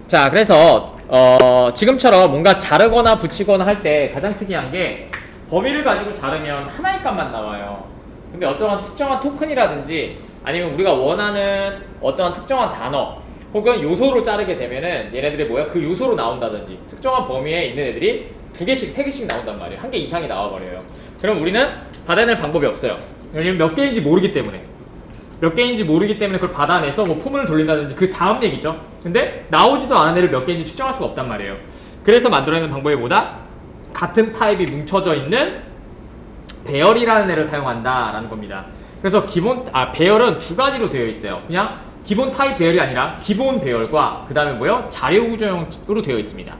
자, 그래서 지금처럼 뭔가 자르거나 붙이거나 할 때 가장 특이한 게 범위를 가지고 자르면 하나의 값만 나와요. 근데 어떠한 특정한 토큰이라든지 아니면 우리가 원하는 어떠한 특정한 단어 혹은 요소로 자르게 되면은 얘네들이 뭐야? 그 요소로 나온다든지 특정한 범위에 있는 애들이 2개씩, 3개씩 나온단 말이에요. 1개 이상이 나와버려요. 그럼 우리는 받아낼 방법이 없어요. 왜냐면 몇 개인지 모르기 때문에. 몇 개인지 모르기 때문에 그걸 받아내서 뭐 포문을 돌린다든지 그 다음 얘기죠. 근데 나오지도 않은 애를 몇 개인지 측정할 수가 없단 말이에요. 그래서 만들어내는 방법이 뭐다? 같은 타입이 뭉쳐져 있는 배열이라는 애를 사용한다라는 겁니다. 그래서 배열은 두 가지로 되어 있어요. 그냥 기본 타입 배열이 아니라 기본 배열과 그 다음에 뭐요? 자료 구조형으로 되어 있습니다.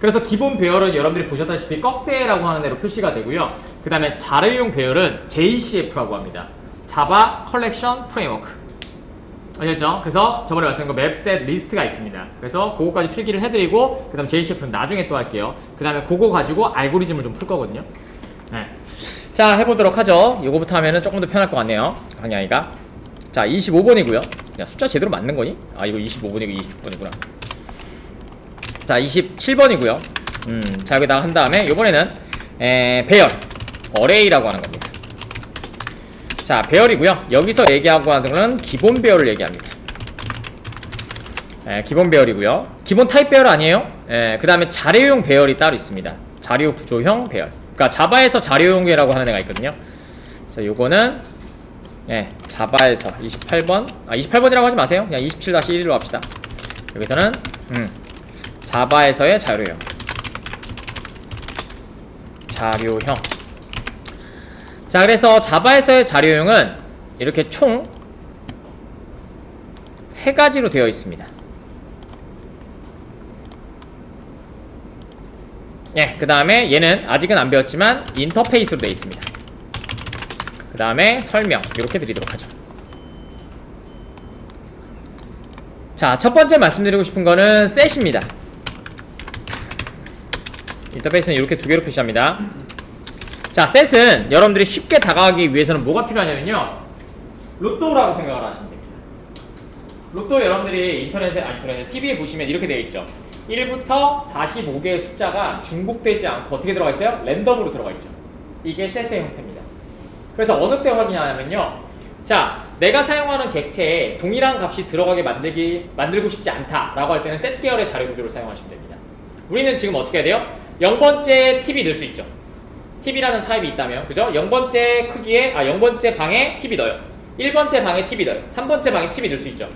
그래서 기본 배열은 여러분들이 보셨다시피 꺽쇠라고 하는 애로 표시가 되고요. 그 다음에 자료용 배열은 JCF라고 합니다. 자바 컬렉션 프레임워크. 아셨죠? 그래서 저번에 말씀드린 거 맵셋 리스트가 있습니다. 그래서 그거까지 필기를 해드리고 그 다음 JCF는 나중에 또 할게요. 그 다음에 그거 가지고 알고리즘을 좀 풀 거거든요. 네. 자, 해보도록 하죠. 이거부터 하면은 조금 더 편할 것 같네요. 강의하기가. 자, 25번이고요. 야, 숫자 제대로 맞는 거니? 아, 이거 25번이고 26번이구나. 자, 27번이고요. 자, 여기다가 한 다음에 이번에는 배열, 어레이라고 하는 겁니다. 자, 배열이고요. 여기서 얘기하고 하는 거는 기본 배열을 얘기합니다. 기본 배열이고요. 기본 타입 배열 아니에요? 그 다음에 자료용 배열이 따로 있습니다. 자료 구조형 배열. 그러니까 자바에서 자료용이라고 하는 애가 있거든요. 그래서 요거는 자바에서 28번, 28번이라고 하지 마세요. 그냥 27-1로 합시다. 여기서는 자바에서의 자료형. 자, 그래서 자바에서의 자료형은 이렇게 총 3가지로 되어 있습니다. 그 다음에 얘는 아직은 안 배웠지만 인터페이스로 되어 있습니다. 그 다음에 설명 이렇게 드리도록 하죠. 자, 첫 번째 말씀드리고 싶은 거는 셋입니다. 인터페이스는 이렇게 2개로 표시합니다. 자, 셋은 여러분들이 쉽게 다가가기 위해서는 뭐가 필요하냐면요, 로또라고 생각을 하시면 됩니다. 로또 여러분들이 TV에 보시면 이렇게 되어 있죠. 1부터 45개의 숫자가 중복되지 않고 어떻게 들어가 있어요? 랜덤으로 들어가 있죠. 이게 셋의 형태입니다. 그래서 어느 때 확인하냐면요, 자, 내가 사용하는 객체에 동일한 값이 들어가게 만들고 싶지 않다라고 할 때는 셋 계열의 자료 구조를 사용하시면 됩니다. 우리는 지금 어떻게 해야 돼요? 0번째 TV 넣을 수 있죠. TV라는 타입이 있다면, 그죠? 0번째 크기에, 0번째 방에 TV 넣어요. 1번째 방에 TV 넣어요. 3번째 방에 TV 넣을 수 있죠.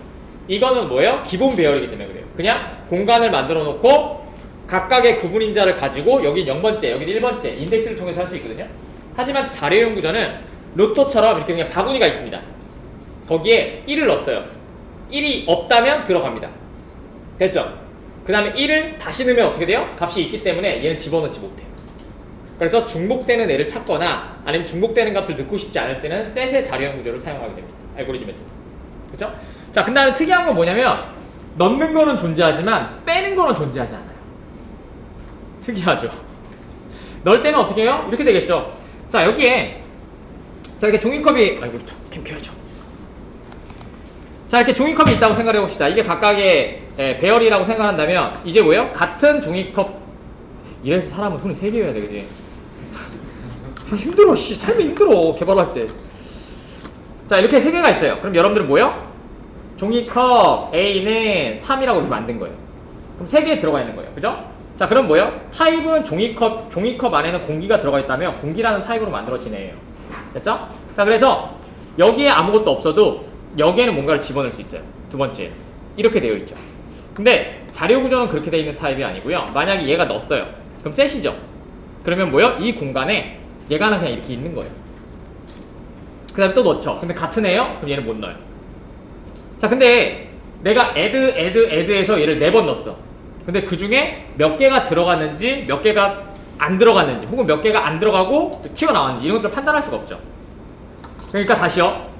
이거는 뭐예요? 기본 배열이기 때문에 그래요. 그냥 공간을 만들어 놓고 각각의 구분인자를 가지고 여긴 0번째, 여긴 1번째 인덱스를 통해서 할 수 있거든요. 하지만 자료용 구조는 로또처럼 이렇게 그냥 바구니가 있습니다. 거기에 1을 넣었어요. 1이 없다면 들어갑니다. 됐죠? 그 다음에 1을 다시 넣으면 어떻게 돼요? 값이 있기 때문에 얘는 집어넣지 못해요. 그래서 중복되는 애를 찾거나 아니면 중복되는 값을 넣고 싶지 않을 때는 셋의 자료형 구조를 사용하게 됩니다. 알고리즘에서. 그렇죠? 자, 그 다음에 특이한 건 뭐냐면 넣는 거는 존재하지만 빼는 거는 존재하지 않아요. 특이하죠? 넣을 때는 어떻게 해요? 이렇게 되겠죠? 자, 여기에 이렇게 종이컵이 캠 켜야죠. 자, 이렇게 종이컵이 있다고 생각해 봅시다. 이게 각각의 배열이라고 생각한다면 이제 뭐예요? 같은 종이컵. 이래서 사람은 손이 3개여야 돼, 그지? 힘들어, 삶이 힘들어, 개발할 때. 자, 이렇게 3개가 있어요. 그럼 여러분들은 뭐예요? 종이컵 A는 3이라고 이렇게 만든 거예요. 그럼 3개 들어가 있는 거예요. 그죠? 자, 그럼 뭐예요? 타입은 종이컵 안에는 공기가 들어가 있다면 공기라는 타입으로 만들어지네요. 됐죠? 자, 그래서 여기에 아무것도 없어도 여기에는 뭔가를 집어넣을 수 있어요. 두 번째. 이렇게 되어 있죠. 근데 자료 구조는 그렇게 되어 있는 타입이 아니고요. 만약에 얘가 넣었어요. 그럼 셋이죠. 그러면 뭐예요? 이 공간에 얘가는 그냥 이렇게 있는 거예요. 그 다음에 또 넣죠. 근데 같은 애요? 그럼 얘는 못 넣어요. 자, 근데 내가 add에서 얘를 4번 넣었어. 근데 그 중에 몇 개가 들어갔는지 몇 개가 안 들어갔는지 혹은 몇 개가 안 들어가고 튀어나왔는지 이런 것들을 판단할 수가 없죠. 그러니까 다시요.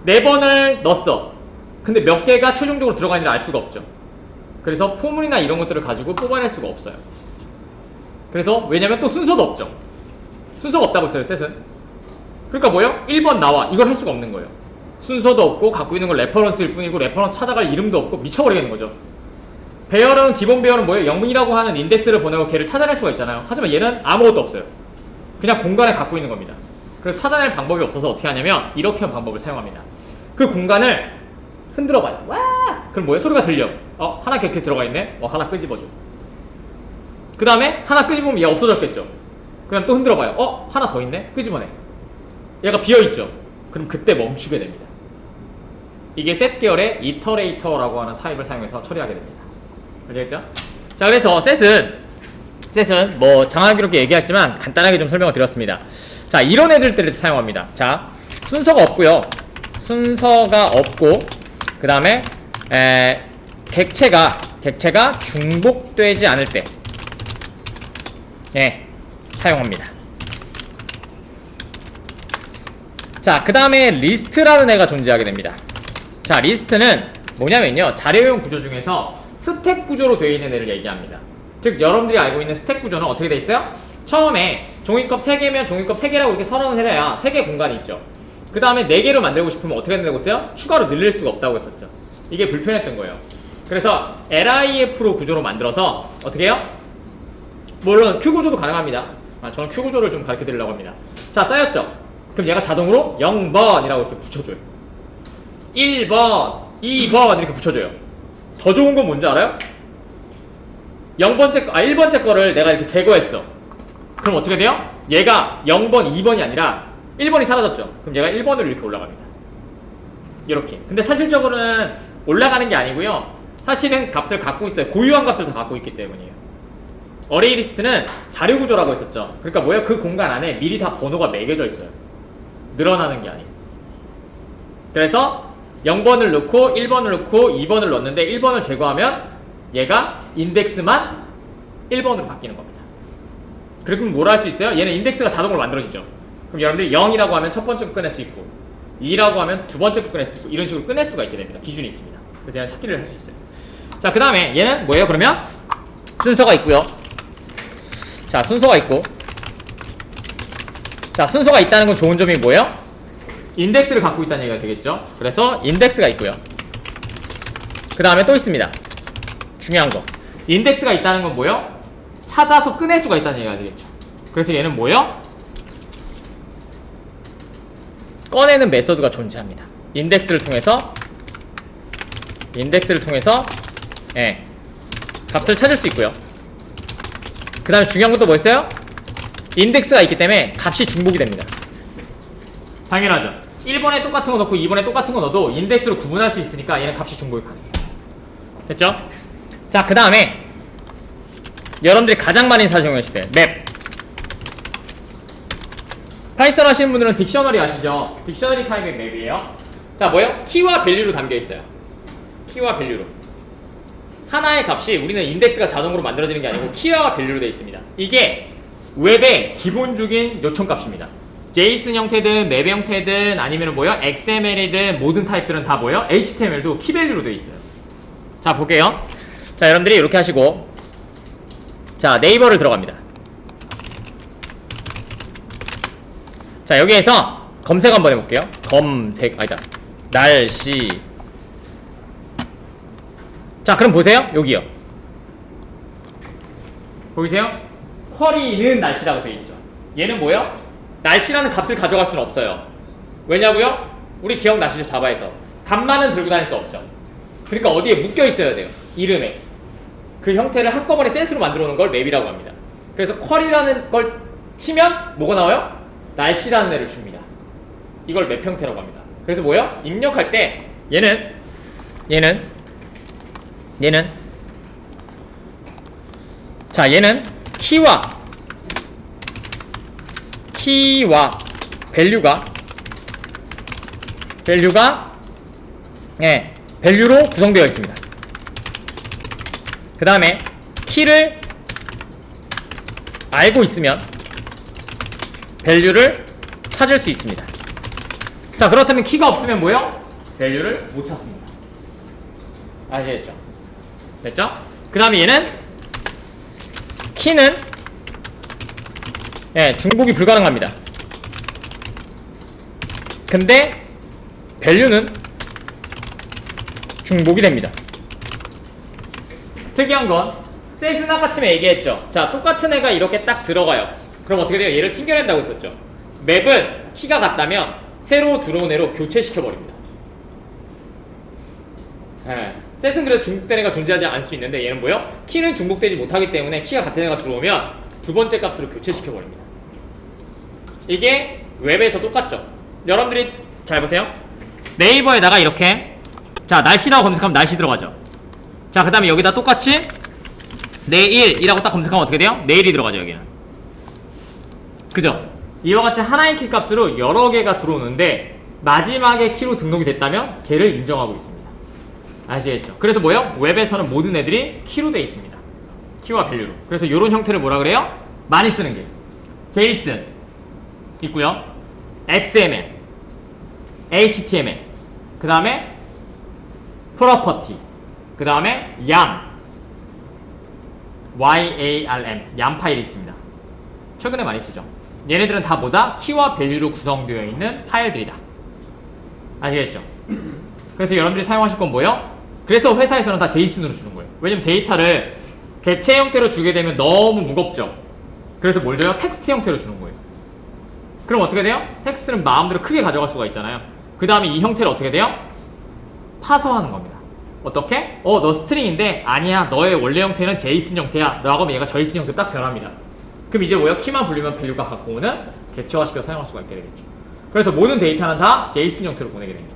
4번을 넣었어. 근데 몇 개가 최종적으로 들어가는지를 알 수가 없죠. 그래서 포문이나 이런 것들을 가지고 뽑아낼 수가 없어요. 그래서 왜냐면 또 순서도 없죠. 순서가 없다고 했어요, 셋은. 그러니까 뭐예요? 1번 나와. 이걸 할 수가 없는 거예요. 순서도 없고 갖고 있는 건 레퍼런스일 뿐이고 레퍼런스 찾아갈 이름도 없고 미쳐버리겠는 거죠. 배열은 기본 배열은 뭐예요? 0이라고 하는 인덱스를 보내고 걔를 찾아낼 수가 있잖아요. 하지만 얘는 아무것도 없어요. 그냥 공간에 갖고 있는 겁니다. 그래서 찾아낼 방법이 없어서 어떻게 하냐면 이렇게 하는 방법을 사용합니다. 그 공간을 흔들어 봐요. 와! 그럼 뭐예요? 소리가 들려. 하나 객체 들어가 있네. 하나 끄집어줘. 그 다음에 하나 끄집으면 얘 없어졌겠죠. 그냥 또 흔들어 봐요. 하나 더 있네. 끄집어내. 얘가 비어있죠. 그럼 그때 멈추게 됩니다. 이게 셋 계열의 이터레이터라고 하는 타입을 사용해서 처리하게 됩니다. 아시겠죠? 자, 그래서 셋은 뭐 장하게 이렇게 얘기했지만 간단하게 좀 설명을 드렸습니다. 자, 이런 애들을 사용합니다. 자, 순서가 없고요. 순서가 없고 그 다음에 객체가 중복되지 않을 때 사용합니다. 자, 그 다음에 리스트라는 애가 존재하게 됩니다. 자, 리스트는 뭐냐면요, 자료용 구조 중에서 스택 구조로 되어 있는 애를 얘기합니다. 즉 여러분들이 알고 있는 스택 구조는 어떻게 되어 있어요? 처음에 종이컵 3개면 종이컵 3개라고 이렇게 선언을 해야 3개 공간이 있죠. 그 다음에 4개로 만들고 싶으면 어떻게 된다고 했어요? 추가로 늘릴 수가 없다고 했었죠. 이게 불편했던 거예요. 그래서 LIF로 구조로 만들어서 어떻게 해요? 물론 Q 구조도 가능합니다. 저는 Q 구조를 좀 가르쳐 드리려고 합니다. 자, 쌓였죠? 그럼 얘가 자동으로 0번이라고 이렇게 붙여줘요. 1번, 2번 이렇게 붙여줘요. 더 좋은 건 뭔지 알아요? 1번째 거를 내가 이렇게 제거했어. 그럼 어떻게 돼요? 얘가 0번, 2번이 아니라 1번이 사라졌죠. 그럼 얘가 1번으로 이렇게 올라갑니다. 이렇게. 근데 사실적으로는 올라가는 게 아니고요. 사실은 값을 갖고 있어요. 고유한 값을 다 갖고 있기 때문이에요. 어레이 리스트는 자료 구조라고 했었죠. 그러니까 뭐예요? 그 공간 안에 미리 다 번호가 매겨져 있어요. 늘어나는 게 아니에요. 그래서 0번을 넣고 1번을 넣고 2번을 넣었는데 1번을 제거하면 얘가 인덱스만 1번으로 바뀌는 겁니다. 그럼 뭐라 할 수 있어요? 얘는 인덱스가 자동으로 만들어지죠. 그럼 여러분들이 0이라고 하면 첫 번째 거 꺼낼 수 있고 2라고 하면 두 번째 거 꺼낼 수 있고 이런 식으로 꺼낼 수가 있게 됩니다. 기준이 있습니다. 그래서 얘는 찾기를 할 수 있어요. 자, 그 다음에 얘는 뭐예요? 그러면 순서가 있고요. 자, 순서가 있고, 자, 순서가 있다는 건 좋은 점이 뭐예요? 인덱스를 갖고 있다는 얘기가 되겠죠. 그래서 인덱스가 있고요. 그 다음에 또 있습니다. 중요한 거, 인덱스가 있다는 건 뭐예요? 찾아서 꺼낼 수가 있다는 얘기가 되겠죠. 그래서 얘는 뭐예요? 꺼내는 메서드가 존재합니다. 인덱스를 통해서 값을 찾을 수 있고요. 그 다음에 중요한 것도 뭐 있어요? 인덱스가 있기 때문에 값이 중복이 됩니다. 당연하죠. 1번에 똑같은 거 넣고 2번에 똑같은 거 넣어도 인덱스로 구분할 수 있으니까 얘는 값이 중복이 가능해요. 됐죠? 자, 그 다음에 여러분들이 가장 많이 사용하실 때 맵. 파이썬 하시는 분들은 딕셔너리 아시죠? 딕셔너리 타입의 맵이에요. 자, 뭐예요? 키와 밸류로 담겨 있어요. 키와 밸류로. 하나의 값이 우리는 인덱스가 자동으로 만들어지는 게 아니고 키와 밸류로 되어 있습니다. 이게 웹의 기본적인 요청값입니다. JSON 형태든 맵 형태든 아니면 뭐요? XML이든 모든 타입들은 다 뭐요? HTML도 키 밸류로 되어 있어요. 자, 볼게요. 자, 여러분들이 이렇게 하시고, 자, 네이버를 들어갑니다. 자, 여기에서 검색 한번 해볼게요. 날씨. 자, 그럼 보세요. 여기요. 보이세요? 쿼리는 날씨라고 되어 있죠. 얘는 뭐예요? 날씨라는 값을 가져갈 수는 없어요. 왜냐고요? 우리 기억나시죠? 자바에서 값만은 들고 다닐 수 없죠. 그러니까 어디에 묶여 있어야 돼요. 이름에. 그 형태를 한꺼번에 센스로 만들어 놓은 걸 맵이라고 합니다. 그래서 쿼리라는 걸 치면 뭐가 나와요? 날씨라는 애를 줍니다. 이걸 맵 형태라고 합니다. 그래서 뭐예요? 입력할 때 얘는 자, 얘는 키와 밸류가 밸류로 구성되어 있습니다. 그 다음에 키를 알고 있으면 밸류를 찾을 수 있습니다. 자, 그렇다면 키가 없으면 뭐예요? 밸류를 못 찾습니다. 아시겠죠? 됐죠? 그 다음에 얘는 키는 중복이 불가능합니다. 근데 밸류는 중복이 됩니다. 특이한 건 셋은 아까 처음에 얘기했죠. 자, 똑같은 애가 이렇게 딱 들어가요. 그럼 어떻게 돼요? 얘를 튕겨낸다고 했었죠. 맵은 키가 같다면 새로 들어온 애로 교체시켜버립니다. 예. 셋은 그래서 중복된 애가 존재하지 않을 수 있는데 얘는 뭐요? 키는 중복되지 못하기 때문에 키가 같은 애가 들어오면 두 번째 값으로 교체시켜버립니다. 이게 웹에서 똑같죠. 여러분들이 잘 보세요. 네이버에다가 이렇게 자 날씨라고 검색하면 날씨 들어가죠. 자 그 다음에 여기다 똑같이 내일이라고 딱 검색하면 어떻게 돼요? 내일이 들어가죠. 여기는 그죠? 이와 같이 하나의 키 값으로 여러 개가 들어오는데 마지막에 키로 등록이 됐다면 걔를 인정하고 있습니다. 아시겠죠? 그래서 뭐예요? 웹에서는 모든 애들이 키로 돼 있습니다. 키와 밸류로. 그래서 이런 형태를 뭐라 그래요? 많이 쓰는 게 JSON 있고요, XML, HTML, 그 다음에 property, 그 다음에 YARM, YAM 파일이 있습니다. 최근에 많이 쓰죠. 얘네들은 다 뭐다? 키와 밸류로 구성되어 있는 파일들이다. 아시겠죠? 그래서 여러분들이 사용하실 건 뭐예요? 그래서 회사에서는 다 JSON으로 주는 거예요. 왜냐면 데이터를 객체 형태로 주게 되면 너무 무겁죠. 그래서 뭘 줘요? 텍스트 형태로 주는 거예요. 그럼 어떻게 돼요? 텍스트는 마음대로 크게 가져갈 수가 있잖아요. 그 다음에 이 형태를 어떻게 돼요? 파서하는 겁니다. 어떻게? 너 스트링인데 아니야, 너의 원래 형태는 JSON 형태야 라고 하면 얘가 JSON 형태로 딱 변합니다. 그럼 이제 뭐예요? 키만 불리면 밸류가 갖고 오는 객체화시켜 사용할 수가 있게 되겠죠. 그래서 모든 데이터는 다 JSON 형태로 보내게 됩니다.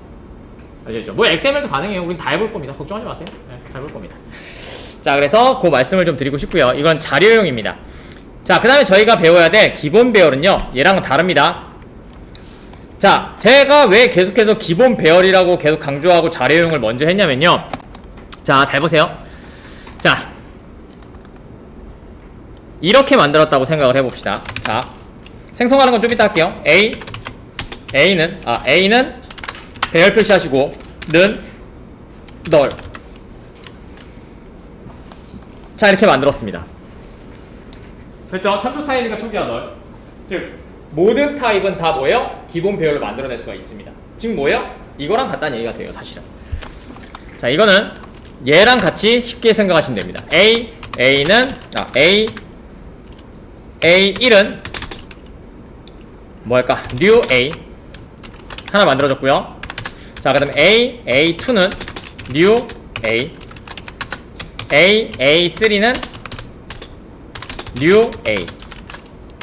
아시겠죠? 뭐 XML도 가능해요. 우린 다 해볼 겁니다. 걱정하지 마세요. 네, 다 해볼 겁니다. 자, 그래서 그 말씀을 좀 드리고 싶고요. 이건 자료용입니다. 자, 그 다음에 저희가 배워야 될 기본 배열은요, 얘랑은 다릅니다. 자, 제가 왜 계속해서 기본 배열이라고 계속 강조하고 자료용을 먼저 했냐면요. 자, 잘 보세요. 자, 이렇게 만들었다고 생각을 해봅시다. 자, 생성하는 건 좀 이따 할게요. A는 배열 표시하시고 는 널. 자, 이렇게 만들었습니다. 그렇죠? 참조 스타일이니까 초기화 널. 즉 모든 타입은 다 뭐예요? 기본 배열로 만들어낼 수가 있습니다. 즉 뭐예요? 이거랑 같다는 얘기가 돼요, 사실은. 자, 이거는 얘랑 같이 쉽게 생각하시면 됩니다. A1은 뭐 할까? new A 하나 만들어졌고요. 자, 그 다음에 A2는 new A3는 new A.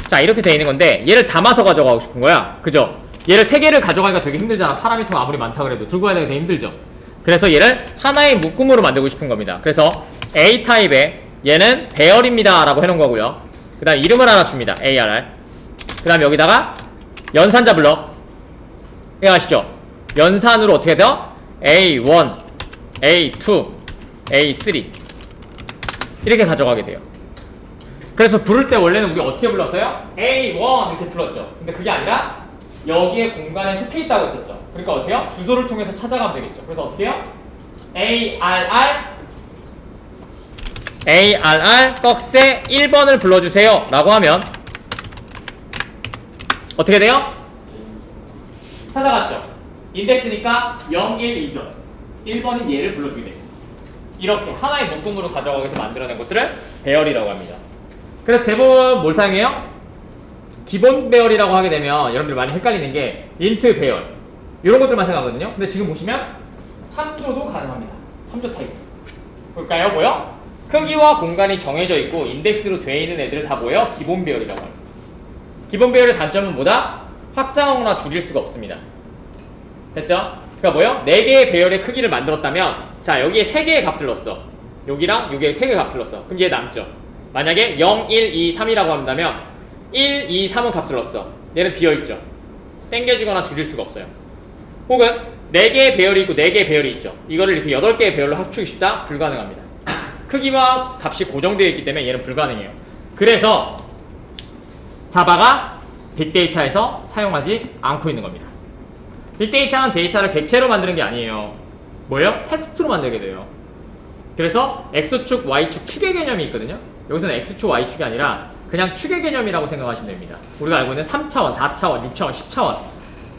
자, 이렇게 되어 있는 건데 얘를 담아서 가져가고 싶은 거야. 그죠? 얘를 3개를 가져가기가 되게 힘들잖아. 파라미터가 아무리 많다 그래도 들고 가야 되게 힘들죠. 그래서 얘를 하나의 묶음으로 만들고 싶은 겁니다. 그래서 A 타입에 얘는 배열입니다 라고 해놓은 거고요. 그 다음 이름을 하나 줍니다. ARR. 그 다음 여기다가 연산자 블럭 이해가시죠? 연산으로 어떻게 돼요? A1, A2, A3 이렇게 가져가게 돼요. 그래서 부를 때 원래는 우리 어떻게 불렀어요? A1 이렇게 불렀죠. 근데 그게 아니라 여기에 공간에 속해 있다고 했었죠. 그러니까 어떻게 해요? 주소를 통해서 찾아가면 되겠죠. 그래서 어떻게 해요? ARR 떡새 1번을 불러주세요 라고 하면 어떻게 돼요? 찾아갔죠. 인덱스니까 0, 1, 2죠. 1번인 얘를 불러주게 돼요. 이렇게 하나의 묶음으로 가져가기 위해서 만들어낸 것들을 배열이라고 합니다. 그래서 대부분 뭘 사용해요? 기본 배열이라고 하게 되면 여러분들 많이 헷갈리는 게 인트 배열 이런 것들만 생각하거든요. 근데 지금 보시면 참조도 가능합니다. 참조 타입. 볼까요? 뭐요? 크기와 공간이 정해져 있고 인덱스로 되어 있는 애들을 다 뭐예요? 기본 배열이라고 합니다. 기본 배열의 단점은 뭐다? 확장하거나 줄일 수가 없습니다. 됐죠? 그러니까 뭐요? 4개의 배열의 크기를 만들었다면 자, 여기에 3개의 값을 넣었어. 여기랑 여기에 3개의 값을 넣었어. 그럼 얘 남죠. 만약에 0, 1, 2, 3이라고 한다면 1, 2, 3은 값을 넣었어. 얘는 비어있죠. 땡겨주거나 줄일 수가 없어요. 혹은 4개의 배열이 있고 4개의 배열이 있죠. 이거를 이렇게 8개의 배열로 합치고 싶다? 불가능합니다. 크기와 값이 고정되어 있기 때문에 얘는 불가능해요. 그래서 자바가 빅데이터에서 사용하지 않고 있는 겁니다. 빅데이터는 데이터를 객체로 만드는 게 아니에요. 뭐예요? 텍스트로 만들게 돼요. 그래서 X축, Y축 축의 개념이 있거든요. 여기서는 X축, Y축이 아니라 그냥 축의 개념이라고 생각하시면 됩니다. 우리가 알고 있는 3차원, 4차원, 6차원, 10차원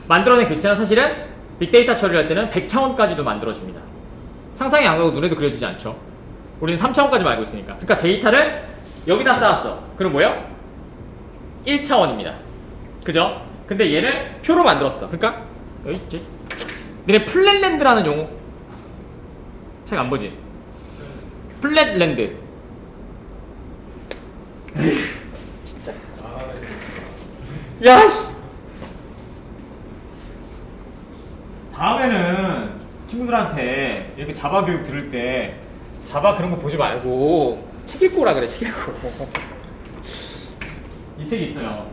만들어낸 객체는 사실은 빅데이터 처리를 할 때는 100차원까지도 만들어집니다. 상상이 안 가고 눈에도 그려지지 않죠. 우리는 3차원까지만 알고 있으니까. 그러니까 데이터를 여기다 쌓았어. 그럼 뭐예요? 1차원입니다. 그죠? 근데 얘를 표로 만들었어. 그러니까 여기 있지. 너네 플랫랜드라는 용어 책 안 보지? 플랫랜드. 진짜. 야씨. 다음에는 친구들한테 이렇게 자바 교육 들을 때 자바 그런 거 보지 말고 책 읽고 오라 그래. 책 읽고. 이 책이 있어요.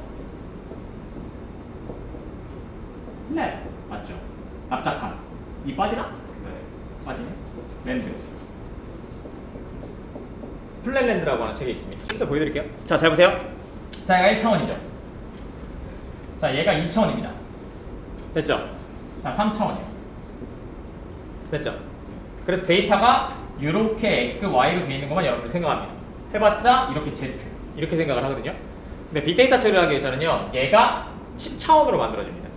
플랫 맞죠? 납작한. 이 빠지나? 네. 빠지네. 랜드. 플랫랜드라고 하는 책이 있습니다. 좀 더 보여드릴게요. 자, 잘 보세요. 자, 얘가 1차원이죠. 자, 얘가 2차원입니다. 됐죠? 자, 3차원이에요. 됐죠? 그래서 데이터가 이렇게 X, Y로 되어 있는 것만 여러분들 생각합니다. 해봤자 이렇게 Z 이렇게 생각을 하거든요. 근데 빅데이터 처리를 하기 위해서는요, 얘가 10차원으로 만들어집니다.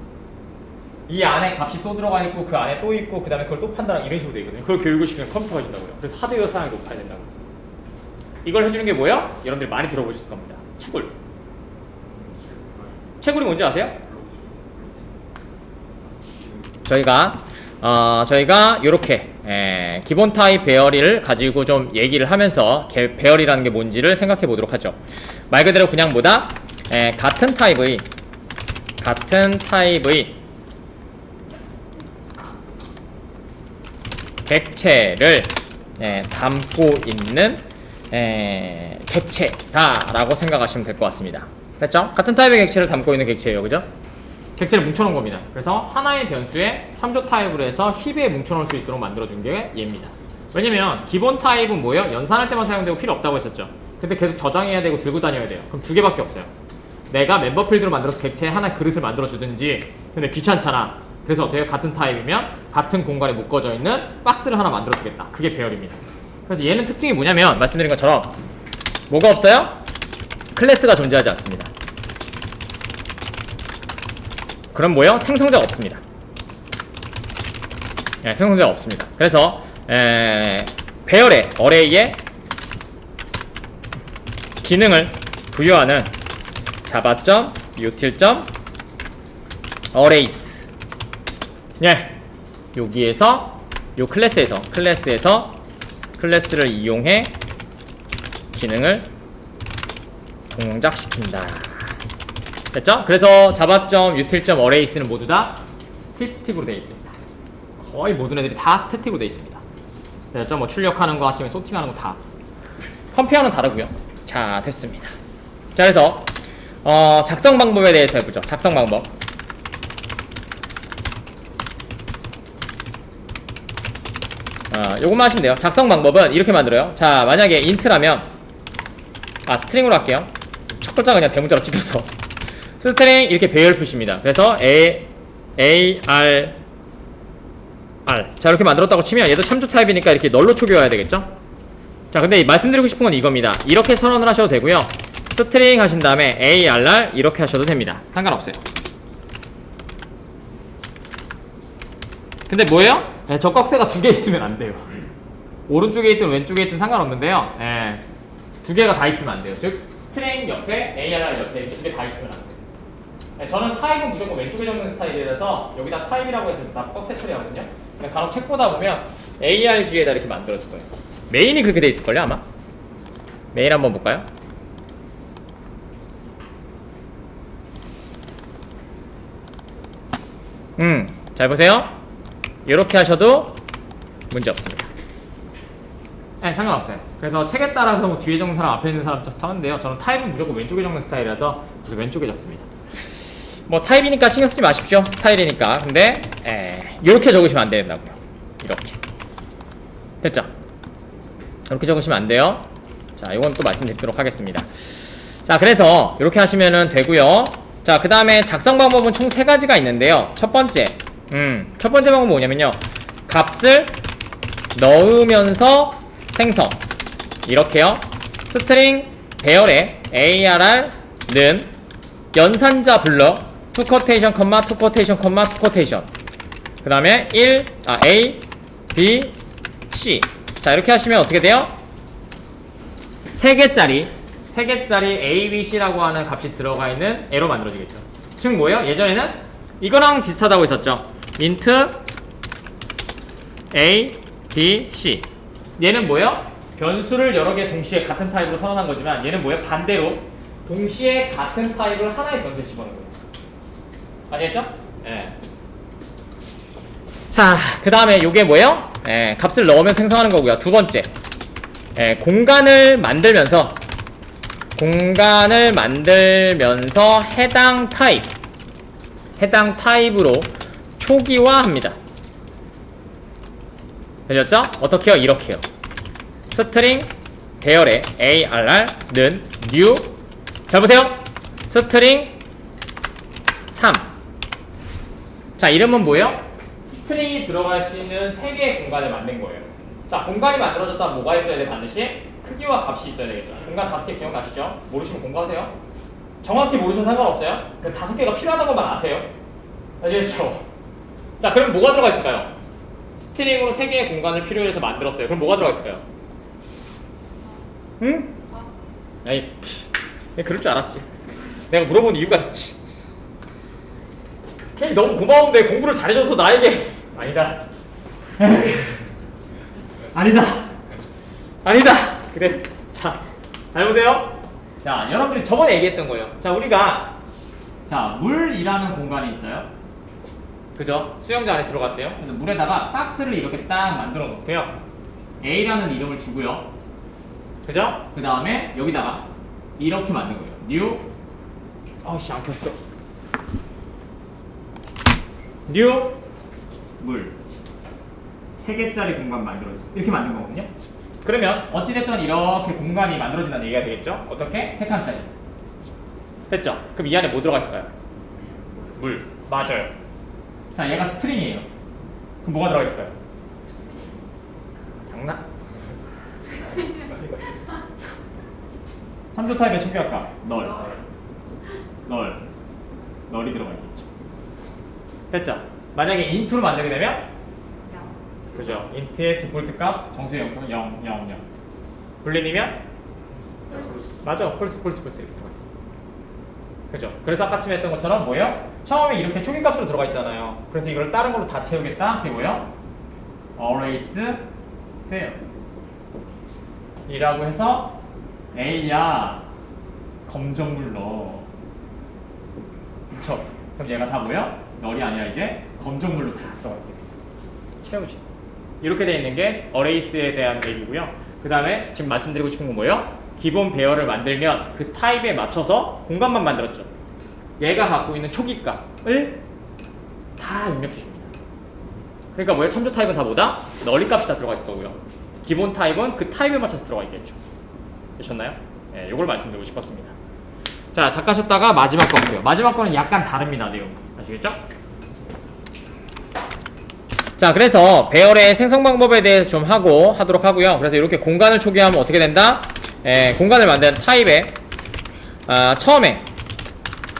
이 안에 값이 또 들어가 있고 그 안에 또 있고 그 다음에 그걸 또 판단하고 이런 식으로 되어 있거든요. 그걸 교육을 시키면 컴퓨터가 해준다고요. 그래서 하드웨어 사양이 높아야 된다고. 이걸 해주는 게 뭐예요? 여러분들이 많이 들어보셨을 겁니다. 채굴. 채굴이 뭔지 아세요? 저희가 이렇게 기본 타입 배열이를 가지고 좀 얘기를 하면서 배열이라는 게 뭔지를 생각해 보도록 하죠. 말 그대로 그냥 뭐다? 같은 타입의 객체를 담고 있는 객체다라고 생각하시면 될 것 같습니다. 됐죠? 같은 타입의 객체를 담고 있는 객체예요. 그죠? 객체를 뭉쳐놓은 겁니다. 그래서 하나의 변수에 3조 타입으로 해서 힙에 뭉쳐놓을 수 있도록 만들어준 게 얘입니다. 왜냐면 기본 타입은 뭐예요? 연산할 때만 사용되고 필요 없다고 했었죠. 근데 계속 저장해야 되고 들고 다녀야 돼요. 그럼 두 개밖에 없어요. 내가 멤버 필드로 만들어서 객체에 하나 그릇을 만들어 주든지. 근데 귀찮잖아. 그래서 어때요? 같은 타입이면 같은 공간에 묶어져 있는 박스를 하나 만들어 주겠다. 그게 배열입니다. 그래서 얘는 특징이 뭐냐면 말씀드린 것처럼 뭐가 없어요? 클래스가 존재하지 않습니다. 그럼 뭐예요? 생성자가 없습니다. 생성자가 없습니다. 그래서 배열의 어레이에 기능을 부여하는 java.util.arrays 여기에서 요 클래스에서 클래스를 이용해 기능을 동작시킨다. 됐죠? 그래서 java.util.arrays는 모두 다 스태틱으로 되어 있습니다. 거의 모든 애들이 다 스태틱으로 되어 있습니다. 됐죠? 뭐 출력하는 거 아침에 소팅하는 거 다. 컴페어는 다르고요. 자, 됐습니다. 자, 그래서 작성 방법에 대해서 해보죠. 작성 방법. 요것만 하시면 돼요. 작성 방법은 이렇게 만들어요. 자, 만약에 인트라면 스트링으로 할게요. 첫 글자 그냥 대문자로 찍혀서 스트링 이렇게 배열 표시입니다. 그래서 AR 자, 이렇게 만들었다고 치면 얘도 참조 타입이니까 이렇게 널로 초기화해야 되겠죠? 자, 근데 말씀드리고 싶은 건 이겁니다. 이렇게 선언을 하셔도 되고요. 스트링 하신 다음에 ARR 이렇게 하셔도 됩니다. 상관없어요. 근데 뭐예요? 적각세가 두 개 있으면 안 돼요. 오른쪽에 있든 왼쪽에 있든 상관없는데요. 두 개가 다 있으면 안 돼요. 즉 스트링 옆에 ARR 옆에 두 개 다 있으면 안 돼요. 저는 타입은 무조건 왼쪽에 적는 스타일이라서 여기다 타입이라고 해서 다 꺽쇠 처리하거든요. 간혹 책 보다 보면 ARG에다 이렇게 만들어줄 거예요. 메인이 그렇게 돼 있을걸요 아마? 메인 한번 볼까요? 잘 보세요. 이렇게 하셔도 문제 없습니다. 상관없어요. 그래서 책에 따라서 뭐 뒤에 적는 사람 앞에 있는 사람 하는데요. 저는 타입은 무조건 왼쪽에 적는 스타일이라서 그래서 왼쪽에 적습니다. 뭐 타입이니까 신경 쓰지 마십시오. 스타일이니까. 근데 이렇게 적으시면 안 된다고요. 이렇게. 됐죠? 이렇게 적으시면 안 돼요. 자, 이건 또 말씀드리도록 하겠습니다. 자, 그래서 이렇게 하시면은 되고요. 자, 그 다음에 작성 방법은 총 3가지가 있는데요. 첫 번째 방법은 뭐냐면요. 값을 넣으면서 생성. 이렇게요. 스트링 배열의 ARR는 연산자 불러 투 커테이션, 투 커테이션, 투 커테이션. 그 다음에 A, B, C. 자, 이렇게 하시면 어떻게 돼요? 세 개짜리 A, B, C라고 하는 값이 들어가 있는 애로 만들어지겠죠. 즉 뭐예요? 예전에는 이거랑 비슷하다고 했었죠. int A, B, C. 얘는 뭐예요? 변수를 여러 개 동시에 같은 타입으로 선언한 거지만 얘는 뭐예요? 반대로 동시에 같은 타입을 하나의 변수에 집어넣는 거예요. 아시겠죠? 예. 자, 그 다음에 요게 뭐예요? 예, 값을 넣으면 생성하는 거고요. 두 번째, 예, 공간을 만들면서 해당 타입으로 초기화합니다. 되셨죠? 어떻게요? 이렇게요. 스트링 배열의 ARR는 new. 잘 보세요. 스트링 3. 자, 이름은 뭐예요? 스트링이 들어갈 수 있는 3개의 공간을 만든 거예요. 자, 공간이 만들어졌다면 뭐가 있어야 돼? 반드시 크기와 값이 있어야 되겠죠. 공간 5개 기억나시죠? 모르시면 공부하세요. 정확히 모르셔도 상관없어요. 그 5개가 필요하다는 것만 아세요. 아시겠죠? 자, 그럼 뭐가 들어가 있을까요? 스트링으로 3개의 공간을 필요로 해서 만들었어요. 그럼 뭐가 들어가 있을까요? 응? 에이, 그럴 줄 알았지. 내가 물어본 이유가 있지. 케이 너무 고마운데 공부를 잘해줘서 나에게 아니다. 아니다. 그래. 자, 잘 보세요. 자, 여러분들이 저번에 얘기했던 거예요. 자, 우리가 물이라는 공간이 있어요. 그죠? 수영장 안에 들어갔어요. 그래서 물에다가 박스를 이렇게 딱 만들어 놓고요. A라는 이름을 주고요. 그죠? 그 다음에 여기다가 이렇게 만든 거예요. new. 아우씨, 안 켰어. new 물 3개짜리 공간 만들어주세요. 이렇게 만든 거거든요. 그러면 어찌됐든 이렇게 공간이 만들어진다는 얘기가 되겠죠? 어떻게? 3칸짜리. 됐죠? 그럼 이 안에 뭐 들어가 있을까요? 물. 맞아요. 자, 얘가 스트링이에요. 그럼 뭐가 들어가 있을까요? 장난? 3조 타입의 초기화값 널이 들어가 있겠죠. 됐죠? 만약에 int로 만들게 되면 그죠? int의 디폴트 값 정수의 0, 0, 0, 0 불린이면 맞아, false 이렇게 들어가 있습니다. 그죠? 그래서 아까 처음에 했던 것처럼 뭐예요? 처음에 이렇게 초기값으로 들어가 있잖아요. 그래서 이걸 다른 걸로 다 채우겠다. 그게 뭐예요? arrays fail 이라고 해서 A야 검정물 넣어. 그쵸? 그럼 얘가 다 뭐야? 널이 아니라 이제 검정물로 다 들어가게 돼. 채우지. 이렇게 돼 있는 게 arrays에 대한 얘기고요. 그 다음에 지금 말씀드리고 싶은 건 뭐예요? 기본 배열을 만들면 그 타입에 맞춰서 공간만 만들었죠. 얘가 갖고 있는 초기값을 다 입력해 줍니다. 그러니까 뭐예요? 참조 타입은 다 뭐다? 널리 값이 다 들어가 있을 거고요. 기본 타입은 그 타입에 맞춰서 들어가 있겠죠. 되셨나요? 네, 이걸 말씀드리고 싶었습니다. 자, 잠깐 쉬었다가 마지막 거 볼게요. 마지막 거는 약간 다릅니다, 내용. 아시겠죠? 자, 그래서 배열의 생성 방법에 대해서 좀 하도록 하고요. 그래서 이렇게 공간을 초기화하면 어떻게 된다? 공간을 만드는 타입에 처음에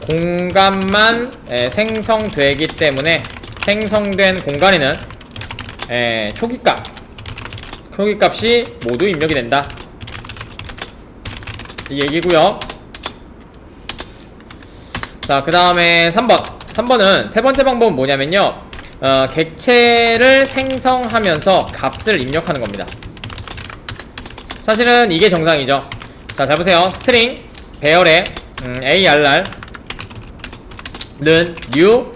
공간만 생성되기 때문에 생성된 공간에는 초기값이 모두 입력이 된다. 이 얘기고요. 자, 그 다음에 3번은 세 번째 방법은 뭐냐면요. 객체를 생성하면서 값을 입력하는 겁니다. 사실은 이게 정상이죠. 자, 잘 보세요. 스트링 배열의 ARR는 new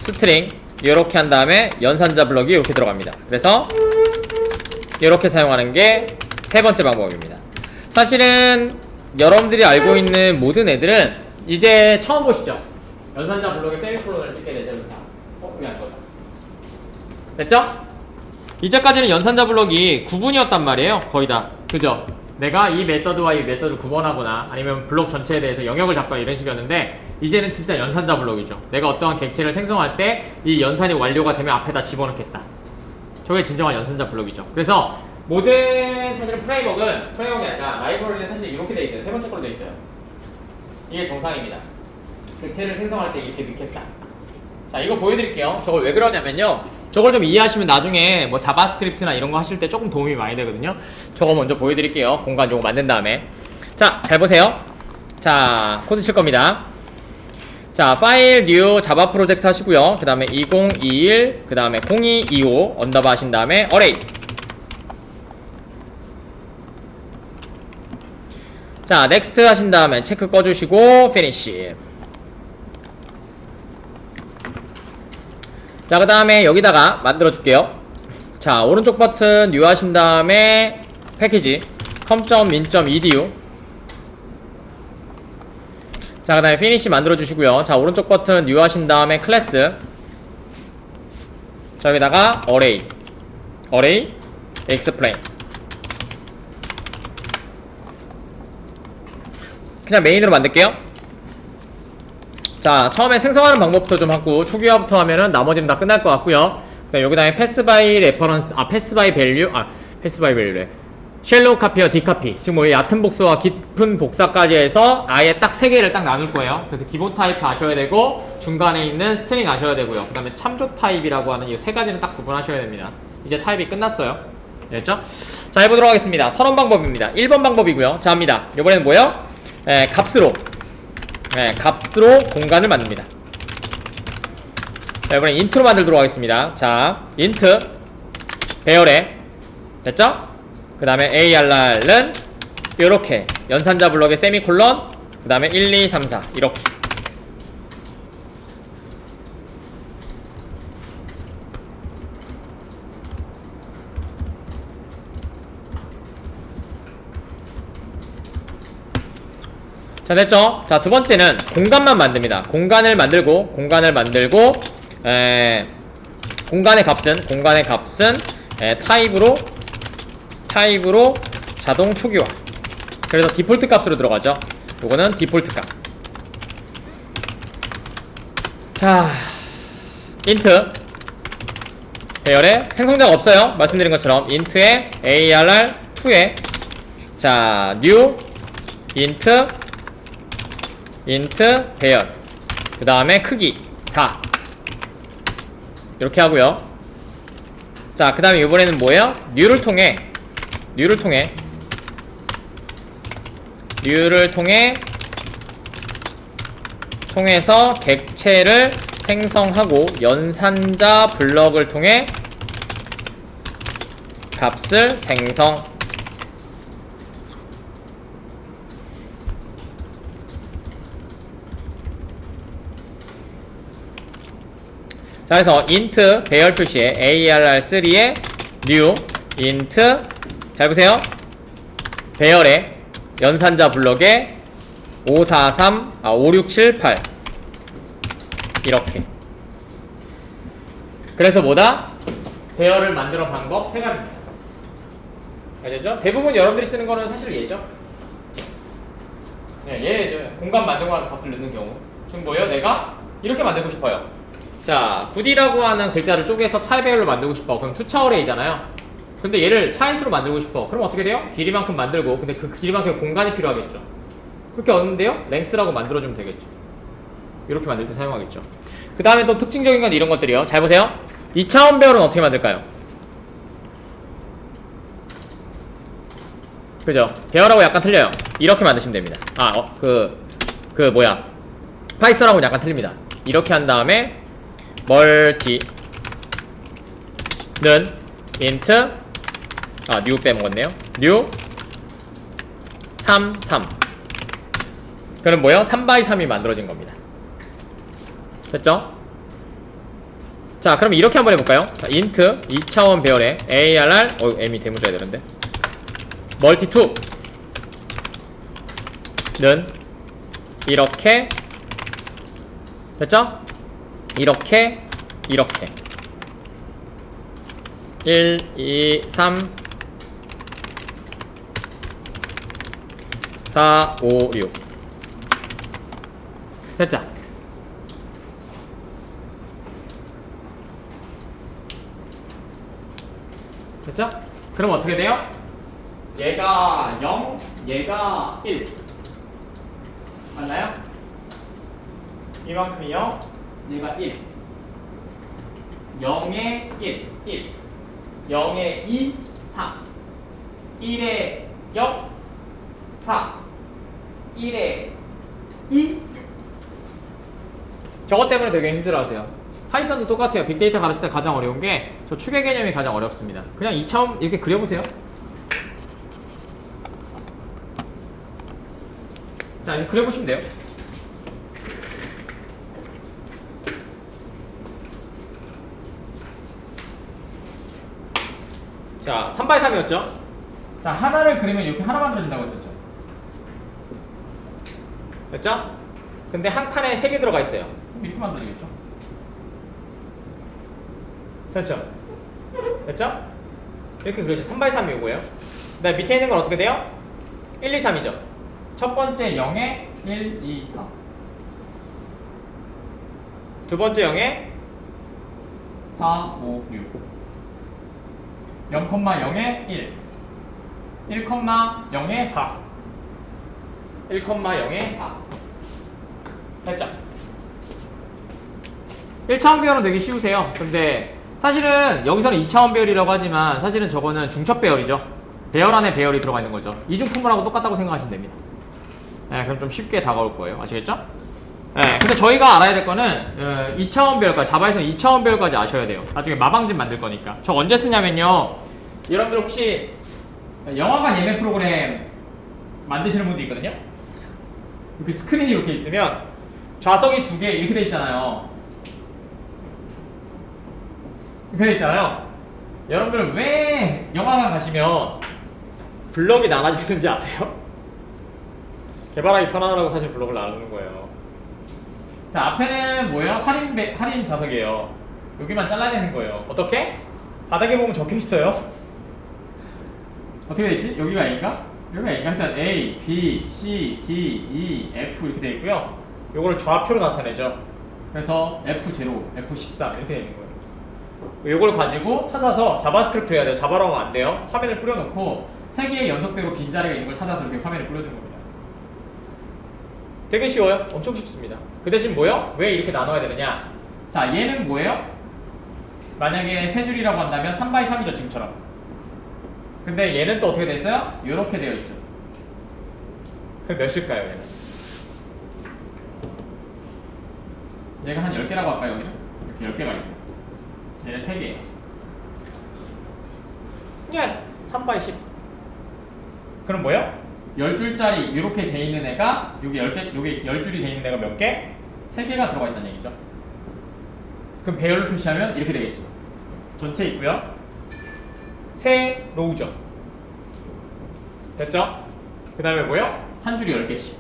스트링 이렇게 한 다음에 연산자 블럭이 이렇게 들어갑니다. 그래서 이렇게 사용하는 게 세 번째 방법입니다. 사실은 여러분들이 알고 있는 모든 애들은 이제 처음 보시죠. 연산자 블록에 세미콜론을 찍게 되자부터 여기 안 떴다. 됐죠? 이제까지는 연산자 블록이 구분이었단 말이에요. 거의 다. 그죠? 내가 이 메서드와 이 메서드를 구분하거나 아니면 블록 전체에 대해서 영역을 잡거나 이런 식이었는데 이제는 진짜 연산자 블록이죠. 내가 어떠한 객체를 생성할 때 이 연산이 완료가 되면 앞에다 집어넣겠다. 저게 진정한 연산자 블록이죠. 그래서 모든 사실은 프레임워크가 아니라 라이브러리는 사실 이렇게 돼 있어요. 세 번째 걸로 돼 있어요. 이게 정상입니다. 객체를 생성할 때 이렇게 넣겠다. 자, 이거 보여드릴게요. 저걸 왜 그러냐면요. 저걸 좀 이해하시면 나중에 뭐 자바스크립트나 이런 거 하실 때 조금 도움이 많이 되거든요. 저거 먼저 보여드릴게요. 공간 요거 만든 다음에. 자, 잘 보세요. 자, 코드 칠 겁니다. 자, 파일 뉴 자바 프로젝트 하시고요. 그 다음에 2021, 그 다음에 0225 언더바 하신 다음에 어레이. 자, 넥스트 하신 다음에 체크 꺼주시고 피니시. 자, 그 다음에 여기다가 만들어 줄게요. 자, 오른쪽 버튼 뉴 하신 다음에 패키지 com.min.edu. 자, 그 다음에 피니시 만들어 주시고요. 자, 오른쪽 버튼 뉴 하신 다음에 클래스. 자, 여기다가 어레이 explain. 그냥 메인으로 만들게요. 자, 처음에 생성하는 방법부터 좀 하고 초기화부터 하면은 나머지는 다 끝날 것 같고요. 여기다가 패스 바이 레퍼런스, 패스 바이 밸류래. 쉘로우 카피와 디카피. 지금 뭐 얕은 복사와 깊은 복사까지 해서 아예 딱 3개를 딱 나눌 거예요. 그래서 기본 타입 아셔야 되고 중간에 있는 스트링 아셔야 되고요. 그 다음에 참조 타입이라고 하는 이 3가지는 딱 구분하셔야 됩니다. 이제 타입이 끝났어요. 됐죠? 자, 해보도록 하겠습니다. 선언 방법입니다. 1번 방법이고요. 자, 합니다. 이번에는 뭐예요? 값으로 공간을 만듭니다. 자, 이번엔 인트로 만들도록 하겠습니다. 자, 인트 배열에 됐죠? 그 다음에 ARR은 요렇게 연산자 블럭에 세미콜론, 그 다음에 1, 2, 3, 4 이렇게. 자, 됐죠? 자, 두 번째는 공간만 만듭니다. 공간을 만들고 공간의 값은 타입으로 자동 초기화. 그래서 디폴트 값으로 들어가죠. 요거는 디폴트 값. 자, 인트 배열에 생성자가 없어요. 말씀드린 것처럼 인트에 ARR2에 자, new 인트 배열, 그 다음에 크기 4 이렇게 하고요. 자, 그 다음에 이번에는 뭐예요? new를 통해서 객체를 생성하고 연산자 블럭을 통해 값을 생성. 자, 그래서 int 배열 표시에 ARR3에 new int 잘 보세요. 배열에 연산자 블럭에 5678 이렇게. 그래서 뭐다? 배열을 만들어 방법 3가지입니다. 알겠죠? 대부분 여러분들이 쓰는 거는 사실 얘죠. 네, 얘 공간 만들고 나서 값을 넣는 경우. 지금 뭐예요? 내가 이렇게 만들고 싶어요. 자, 9D라고 하는 글자를 쪼개서 차의 배열로 만들고 싶어. 그럼 투차 어레이잖아요. 근데 얘를 차인수로 만들고 싶어. 그럼 어떻게 돼요? 길이만큼 만들고, 근데 그 길이만큼 공간이 필요하겠죠. 그렇게 얻는데요? 랭스라고 만들어주면 되겠죠. 이렇게 만들 때 사용하겠죠. 그 다음에 또 특징적인 건 이런 것들이요. 잘 보세요. 2차원 배열은 어떻게 만들까요? 그죠? 배열하고 약간 틀려요. 이렇게 만드시면 됩니다. 파이썬하고는 약간 틀립니다. 이렇게 한 다음에 멀티는 int new 빼먹었네요. new 3 그럼 뭐예요? 3x3이 만들어진 겁니다. 됐죠? 자, 그럼 이렇게 한번 해볼까요? 자, int 2차원 배열에 ARR m이 대문자야 되는데 멀티2는 이렇게 됐죠? 이렇게 1, 2, 3 4, 5, 6 됐죠? 됐죠? 그럼 어떻게 돼요? 얘가 0, 얘가 1 맞나요? 이만큼이 0, 얘가 1 0에 1, 0에 2, 3, 1에 0, 4, 1에 2. 저것 때문에 되게 힘들어하세요. 파이썬도 똑같아요. 빅데이터 가르칠 때 가장 어려운 게 저 추계 개념이 가장 어렵습니다. 그냥 2차원 이렇게 그려보세요. 자, 이렇게 그려보시면 돼요. 자, 3x3이었죠? 자, 하나를 그리면 이렇게 하나 만들어진다고 했었죠? 됐죠? 근데 한 칸에 3개 들어가 있어요. 그럼 이렇게 만들어지겠죠? 됐죠? 됐죠? 이렇게 그려져. 3x3이고요. 그다음에 밑에 있는 건 어떻게 돼요? 1, 2, 3이죠? 첫 번째 0에 1, 2, 3. 두 번째 0에 4, 5, 6. 0,0에 1, 1,0에 4, 1,0에 4. 됐죠? 1차원 배열은 되게 쉬우세요. 근데 사실은 여기서는 2차원 배열이라고 하지만 사실은 저거는 중첩 배열이죠. 배열 안에 배열이 들어가 있는 거죠. 이중품분하고 똑같다고 생각하시면 됩니다. 네, 그럼 좀 쉽게 다가올 거예요. 아시겠죠? 네, 근데 저희가 알아야 될 거는 2차원 배열까지, 자바에서는 2차원 배열까지 아셔야 돼요. 나중에 마방집 만들 거니까. 저 언제 쓰냐면요, 여러분들 혹시 영화관 예매 프로그램 만드시는 분도 있거든요. 이렇게 스크린이 이렇게 있으면 좌석이 2개 이렇게 돼 있잖아요. 이렇게 돼 있잖아요. 여러분들은 왜 영화관 가시면 블럭이 나눠져 있는지 아세요? 개발하기 편하라고 사실 블럭을 나누는 거예요. 자, 앞에는 뭐예요? 할인 좌석이에요. 여기만 잘라내는 거예요. 어떻게? 바닥에 보면 적혀 있어요. 어떻게 돼 있지? 여기가 A인가? 여기가 A인가? 일단 A, B, C, D, E, F 이렇게 돼 있고요. 요거를 좌표로 나타내죠. 그래서 F0, F13 이렇게 돼 있는 거예요. 요걸 가지고 찾아서 자바스크립트 해야 돼요. 자바로 하면 안 돼요. 화면을 뿌려놓고 3개의 연속대로 빈자리가 있는 걸 찾아서 이렇게 화면에 뿌려주는 겁니다. 되게 쉬워요. 엄청 쉽습니다. 그 대신 뭐예요? 왜 이렇게 나눠야 되느냐? 자, 얘는 뭐예요? 만약에 3줄이라고 한다면 3x3이죠, 지금처럼. 근데 얘는 또 어떻게 돼 있어요? 이렇게 되어 있죠. 그럼 몇일까요, 얘는? 얘가 한 10개라고 할까요, 여기는? 이렇게 10개가 있어요. 얘는 3개예요. 예, 3x10. 그럼 뭐예요? 10줄짜리 이렇게 돼 있는 애가 여기 10개, 여기 10줄이 돼 있는 애가 몇 개? 3개가 들어가 있다는 얘기죠. 그럼 배열로 표시하면 이렇게 되겠죠. 전체 있고요. 세 로우죠. 됐죠? 그 다음에 뭐요? 한 줄이 10개씩.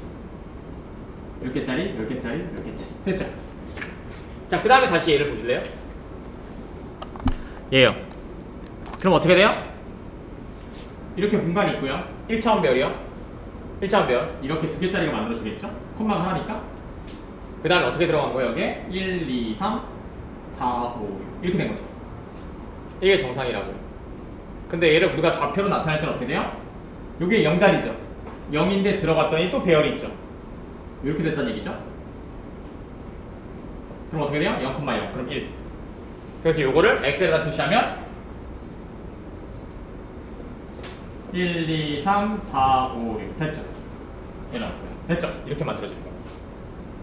10개짜리, 10개짜리, 10개짜리. 됐죠? 자, 그 다음에 다시 얘를 보실래요? 얘요. 그럼 어떻게 돼요? 이렇게 공간이 있고요. 1차원 배열이요. 1차원 배열. 이렇게 2개짜리가 만들어지겠죠? 콤마가 하나니까. 그 다음에 어떻게 들어간 거예요? 여기에 1, 2, 3, 4, 5, 6 이렇게 된 거죠. 이게 정상이라고요. 근데 얘를 우리가 좌표로 나타낼 때는 어떻게 돼요? 여기에 0자리죠. 0인데 들어갔더니 또 배열이 있죠. 이렇게 됐다는 얘기죠. 그럼 어떻게 돼요? 0,0 그럼 1. 그래서 요거를 엑셀에다 표시하면 1, 2, 3, 4, 5, 6 됐죠? 이런 됐죠? 이렇게 만들어지는 거예요.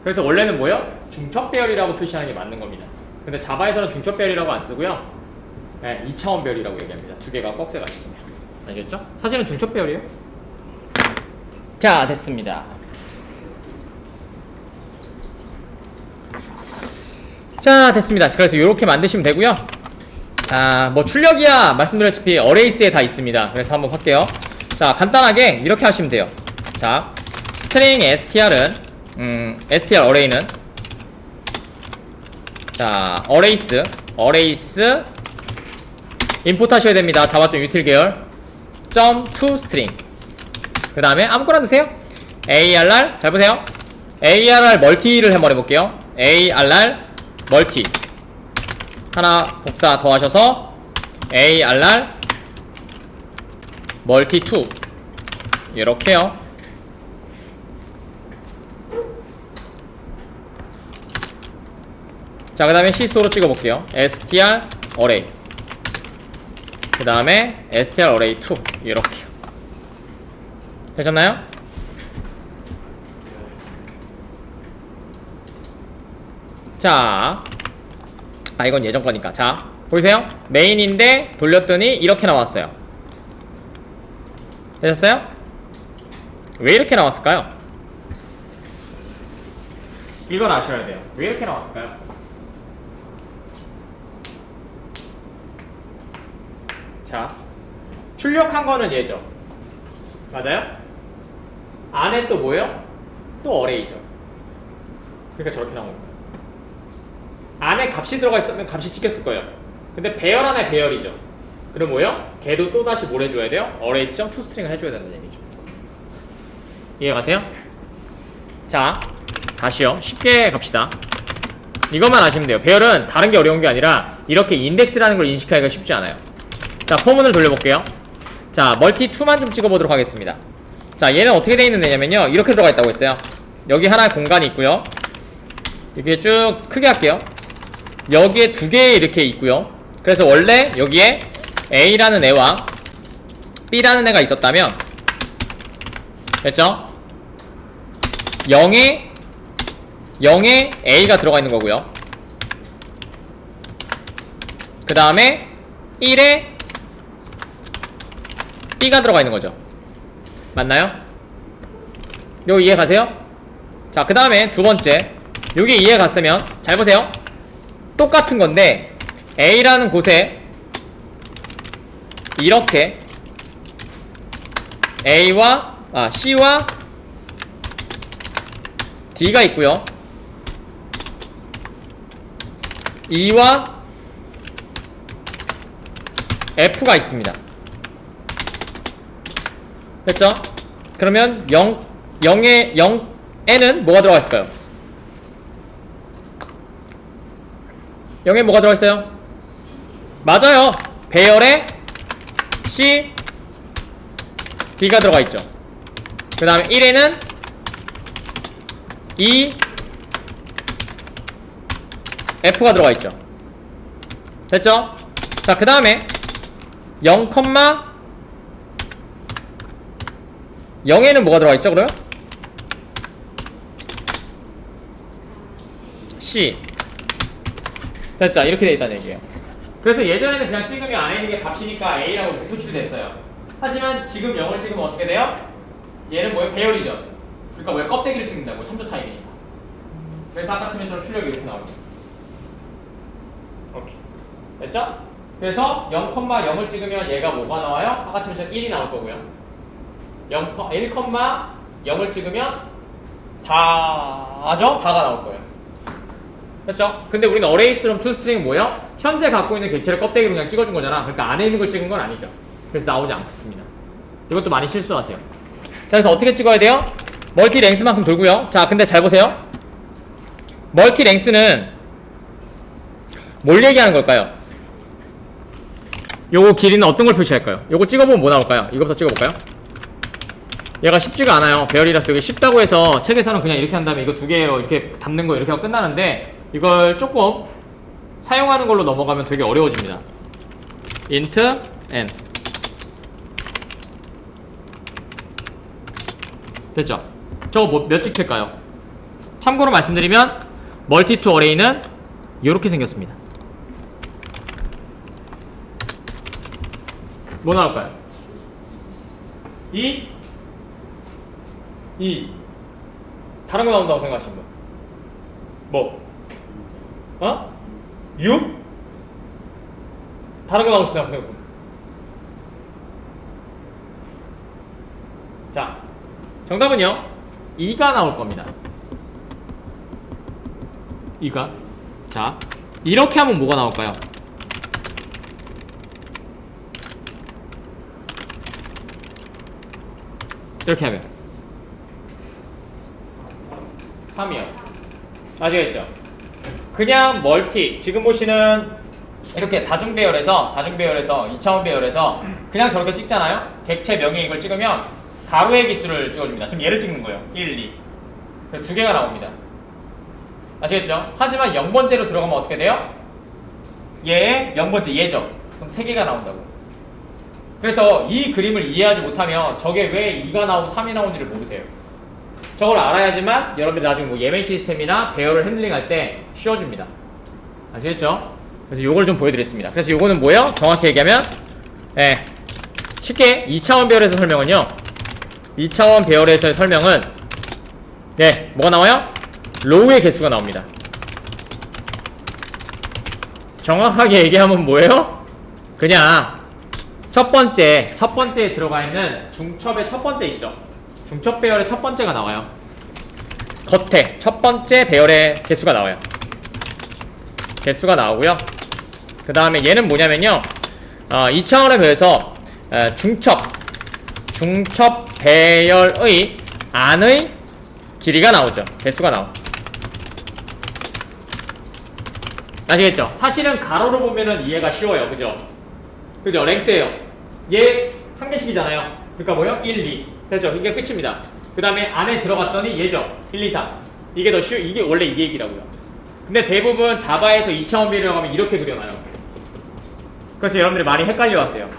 그래서 원래는 뭐예요? 중첩 배열이라고 표시하는 게 맞는 겁니다. 근데 자바에서는 중첩 배열이라고 안 쓰고요. 네, 2차원 배열이라고 얘기합니다. 2개가 꺽쇠가 있으면. 알겠죠? 사실은 중첩 배열이에요. 자, 됐습니다. 자, 됐습니다. 그래서 이렇게 만드시면 되고요. 뭐 출력이야 말씀드렸다시피 어레이스에 다 있습니다. 그래서 한번 할게요. 자, 간단하게 이렇게 하시면 돼요. 자, 스트링 str은 str 어레이는 자, 어레이스 임포트 하셔야 됩니다. 자바.util 계열 .to string 그 다음에 아무거나 넣으세요. arr 잘 보세요. arr 멀티를 한번 해볼게요. arr 멀티 하나 복사 더 하셔서 arr 멀티 2 이렇게요. 자, 그 다음에 시소로 찍어볼게요. str array. 그 다음에 str array 2. 이렇게요. 되셨나요? 자, 이건 예전 거니까. 자, 보이세요? 메인인데 돌렸더니 이렇게 나왔어요. 되셨어요? 왜 이렇게 나왔을까요? 이건 아셔야 돼요. 왜 이렇게 나왔을까요? 자, 출력한 거는 얘죠. 맞아요? 안에 또 뭐예요? 또 어레이죠. 그러니까 저렇게 나온 거예요. 안에 값이 들어가 있으면 값이 찍혔을 거예요. 근데 배열 안에 배열이죠. 그럼 뭐예요? 걔도 또 다시 뭘 해줘야 돼요? arrays.toString을 해줘야 된다는 얘기죠. 이해가세요? 자, 다시요. 쉽게 갑시다. 이것만 아시면 돼요. 배열은 다른 게 어려운 게 아니라 이렇게 인덱스라는 걸 인식하기가 쉽지 않아요. 자, 포문을 돌려볼게요. 자, 멀티2만 좀 찍어보도록 하겠습니다. 자, 얘는 어떻게 되어 있는 애냐면요, 이렇게 들어가 있다고 했어요. 여기 하나의 공간이 있고요. 이렇게 쭉 크게 할게요. 여기에 두 개 이렇게 있고요. 그래서 원래 여기에 A라는 애와 B라는 애가 있었다면, 됐죠? 0에 A가 들어가 있는 거고요. 그 다음에 1에 B가 들어가 있는 거죠. 맞나요? 이거 이해 가세요? 자, 그 다음에 두 번째, 여기 이해 갔으면 잘 보세요. 똑같은 건데 A라는 곳에 이렇게 C와 D가 있고요. E와 F가 있습니다. 됐죠? 그러면 0에는 뭐가 들어가 있을까요? 0에 뭐가 들어가 있어요? 맞아요. 배열에 C, D가 들어가 있죠. 그 다음에 1에는 E, F가 들어가 있죠. 됐죠? 자, 그 다음에 0,0에는 뭐가 들어가 있죠, 그러면? C. 됐죠? 이렇게 돼 있다는 얘기예요. 그래서 예전에는 그냥 찍으면 안에 있는 게 값이니까 A라고 표출이 됐어요. 하지만 지금 0을 찍으면 어떻게 돼요? 얘는 뭐예요? 배열이죠. 그러니까 왜 껍데기를 찍는다고? 첨부 타입이니까. 그래서 아까 치면처럼 출력이 이렇게 나옵니다. 오케이. 됐죠? 그래서 0,0을 찍으면 얘가 뭐가 나와요? 아까 치면처럼 1이 나올 거고요. 1,0을 찍으면 4죠? 4가 나올 거예요. 됐죠? 근데 우리는 arrays.from toString은 뭐예요? 현재 갖고 있는 객체를 껍데기로 그냥 찍어준 거잖아. 그러니까 안에 있는 걸 찍은 건 아니죠. 그래서 나오지 않습니다. 이것도 많이 실수하세요. 자, 그래서 어떻게 찍어야 돼요? 멀티 랭스만큼 돌고요. 자, 근데 잘 보세요. 멀티 랭스는 뭘 얘기하는 걸까요? 요거 길이는 어떤 걸 표시할까요? 요거 찍어보면 뭐 나올까요? 이거부터 찍어볼까요? 얘가 쉽지가 않아요. 배열이라서 이게 쉽다고 해서 책에서는 그냥 이렇게 한 다음에 이거 두 개로 이렇게 담는 거 이렇게 하고 끝나는데, 이걸 조금 사용하는 걸로 넘어가면 되게 어려워집니다. int n. 됐죠? 저거 몇 찍힐까요? 참고로 말씀드리면 멀티 투 어레이는 이렇게 생겼습니다. 뭐 나올까요? 2 다른 거 나온다고 생각하시는 분? 뭐? 6? 다른 거 나오신다고 생각하시는 분? 자, 정답은요 2가 나올 겁니다. 2가. 자, 이렇게 하면 뭐가 나올까요? 이렇게 하면 3이요. 아시겠죠? 그냥 멀티, 지금 보시는 이렇게 다중 배열에서 2차원 배열에서 그냥 저렇게 찍잖아요. 객체 명의 이걸 찍으면 가로의 기수를 찍어줍니다. 지금 얘를 찍는 거예요. 1, 2. 그래서 두 개가 나옵니다. 아시겠죠? 하지만 0번째로 들어가면 어떻게 돼요? 얘의 0번째 얘죠. 그럼 3개가 나온다고. 그래서 이 그림을 이해하지 못하면 저게 왜 2가 나오고 3이 나오는지를 모르세요. 저걸 알아야지만 여러분들이 나중에 뭐 예멘 시스템이나 배열을 핸들링할 때 쉬워집니다. 아시겠죠? 그래서 요걸 좀 보여드리겠습니다. 그래서 요거는 뭐예요? 정확히 얘기하면 쉽게 2차원 배열에서 설명은요, 2차원 배열에서의 설명은 뭐가 나와요? 로우의 개수가 나옵니다. 정확하게 얘기하면 뭐예요? 그냥 첫 번째에 들어가 있는 중첩의 첫 번째 있죠? 중첩 배열의 첫 번째가 나와요. 겉에 첫 번째 배열의 개수가 나와요. 개수가 나오고요. 그 다음에 얘는 뭐냐면요, 2차원의 배열에서 중첩 배열의 안의 길이가 나오죠. 개수가 나오. 아시겠죠? 사실은 가로로 보면은 이해가 쉬워요. 그죠? 그죠? 랭스예요. 얘 한 개씩이잖아요. 그러니까 뭐요? 1, 2. 됐죠? 이게 끝입니다. 그 다음에 안에 들어갔더니 얘죠. 1, 2, 3. 이게 더 이게 원래 이 얘기라고요. 근데 대부분 자바에서 2차원 배열이라고 하면 이렇게 그려놔요. 그래서 여러분들이 많이 헷갈려 왔어요.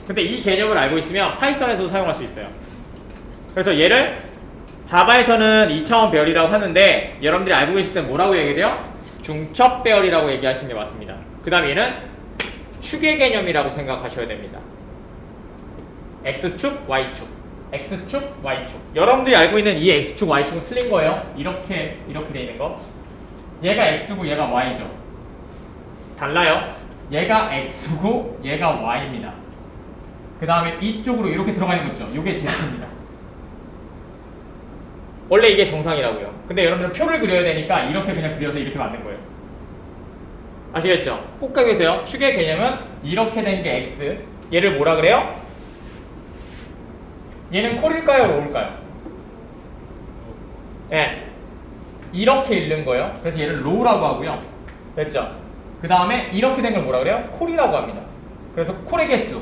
근데 이 개념을 알고 있으면 파이썬에서도 사용할 수 있어요. 그래서 얘를 자바에서는 2차원 배열이라고 하는데 여러분들이 알고 계실 땐 뭐라고 얘기해요? 중첩 배열이라고 얘기하시는 게 맞습니다. 그 다음에 얘는 축의 개념이라고 생각하셔야 됩니다. X축, Y축. X축, Y축. 여러분들이 알고 있는 이 X축, Y축은 틀린 거예요. 이렇게 돼 있는 거. 얘가 X고 얘가 Y죠. 달라요. 얘가 X고 얘가 Y입니다. 그 다음에 이쪽으로 이렇게 들어가 있는 거 있죠. 이게 Z입니다. 원래 이게 정상이라고요. 근데 여러분들 표를 그려야 되니까 이렇게 그냥 그려서 이렇게 만든 거예요. 아시겠죠? 꼭 알고 계세요. 축의 개념은 이렇게 된 게 X. 얘를 뭐라 그래요? 얘는 콜일까요? 로울까요? 이렇게 읽는 거예요. 그래서 얘를 로우라고 하고요. 됐죠? 그 다음에 이렇게 된 걸 뭐라 그래요? 콜이라고 합니다. 그래서 콜의 개수.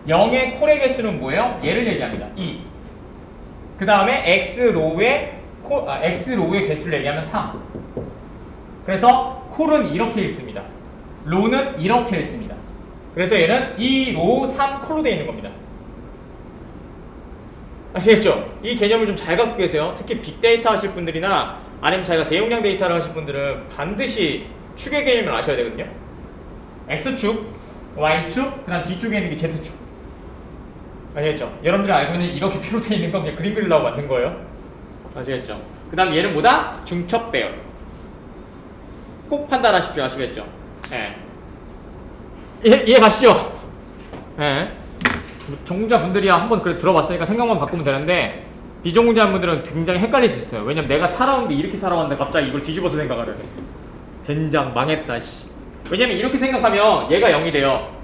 0의 콜의 개수는 뭐예요? 얘를 얘기합니다. 2. 그 다음에 X로우의 개수를 얘기하면 3. 그래서 콜은 이렇게 읽습니다. 로는 이렇게 읽습니다. 그래서 얘는 2, 로, 3, 콜로 되어 있는 겁니다. 아시겠죠? 이 개념을 좀 잘 갖고 계세요. 특히 빅데이터 하실 분들이나 아니면 자기가 대용량 데이터를 하실 분들은 반드시 축의 개념을 아셔야 되거든요. X축, Y축, 그 다음 뒤쪽에 있는 게 Z축. 아시겠죠? 여러분들이 알고 있는 이렇게 표로 되어 있는 건 그냥 그림 그리려고 만든 거예요. 아시겠죠? 그 다음 얘는 뭐다? 중첩 배열. 꼭 판단하십시오. 아시겠죠? 이해 가시죠? 전공자분들이야 한번 그래 들어봤으니까 생각만 바꾸면 되는데 비전공자분들은 굉장히 헷갈릴 수 있어요. 왜냐면 내가 살아오는데 이렇게 살아왔는데 갑자기 이걸 뒤집어서 생각을 해. 젠장 망했다 씨. 왜냐면 이렇게 생각하면 얘가 0이 돼요.